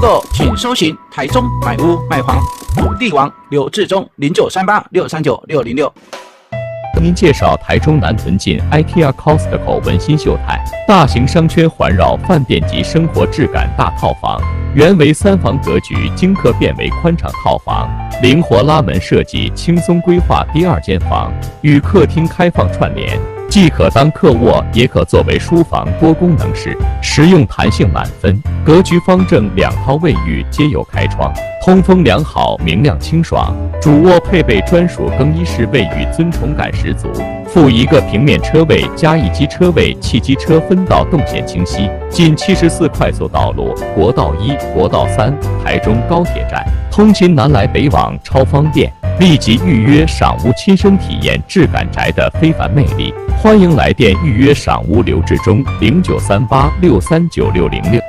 购请搜寻台中买屋卖房土地王刘志忠0938639606。为您介绍台中南屯近 IKEA Costco 文心秀泰大型商圈环绕饭店及生活质感大套房，原为3房格局，经客变为宽敞套房，灵活拉门设计，轻松规划第2间房，与客厅开放串联，既可当客卧，也可作为书房多功能室，实用弹性满分。格局方正，2套卫浴皆有开窗，通风良好，明亮清爽。主卧配备专属更衣室卫浴，尊崇感十足。附1个平面车位加1机车位，汽机车分道动线清晰。近74快速道路，国道1、国道3，台中高铁站，通勤南来北往超方便。立即预约赏屋，亲身体验质感宅的非凡魅力。欢迎来电预约赏屋，刘志忠0938639606。